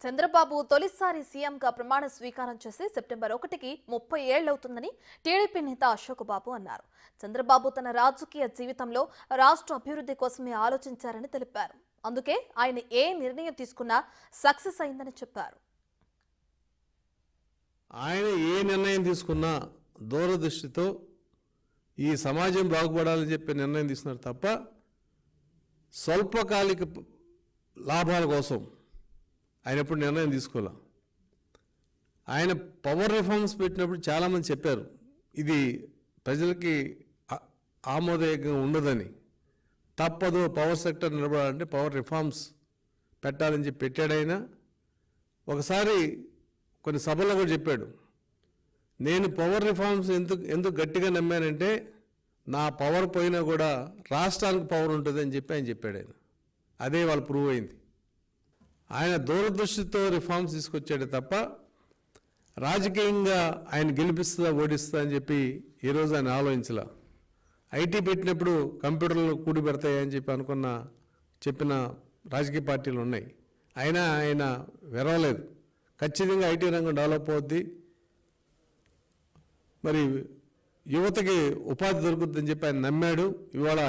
చంద్రబాబు తొలిసారి సీఎంగా ప్రమాణ స్వీకారం చేసి సెప్టెంబర్ 1కి 30 ఏళ్లవుతుందని టీడీపీ నేత అశోక్ బాబు అన్నారు. చంద్రబాబు తన రాజకీయ జీవితంలో రాష్ట్ర అభివృద్ధి కోసమే ఆలోచించారని తెలిపారు. అందుకే ఆయన ఏ నిర్ణయం తీసుకున్నా సక్సెస్ అయిందని చెప్పారు. ఆయన ఏ నిర్ణయం తీసుకున్నా దూరదృష్టితో ఈ సమాజం బాగుపడాలని చెప్పి నిర్ణయం తీసుకున్నారు తప్ప స్వల్పకాలిక లాభాల కోసం ఆయన ఎప్పుడు నిర్ణయం తీసుకోలే. ఆయన పవర్ రిఫార్మ్స్ పెట్టినప్పుడు చాలామంది చెప్పారు ఇది ప్రజలకి ఆమోదయోగ్యంగా ఉండదని. తప్పదు, పవర్ సెక్టర్ నిలబడాలంటే పవర్ రిఫార్మ్స్ పెట్టాలని చెప్పి పెట్టాడైనా. ఒకసారి కొన్ని సభల్లో కూడా చెప్పాడు, నేను పవర్ రిఫార్మ్స్ ఎందుకు గట్టిగా నమ్మానంటే నా పవర్ పోయినా కూడా రాష్ట్రానికి పవర్ ఉంటుంది అని చెప్పి ఆయన చెప్పాడు. ఆయన అదే వాళ్ళు ప్రూవ్ అయింది. ఆయన దూరదృష్టితో రిఫార్మ్స్ తీసుకొచ్చాడు తప్ప రాజకీయంగా ఆయన గెలిపిస్తుందా ఓడిస్తుందా అని చెప్పి ఈరోజు ఆయన ఆలోచించలా. ఐటీ పెట్టినప్పుడు కంప్యూటర్లు కూడి పెడతాయని చెప్పి చెప్పిన రాజకీయ పార్టీలు ఉన్నాయి. అయినా ఆయన వెరవలేదు. ఖచ్చితంగా ఐటీ రంగం డెవలప్ అవుద్ది, మరి యువతకి ఉపాధి దొరుకుతుందని చెప్పి ఆయన నమ్మాడు. ఇవాళ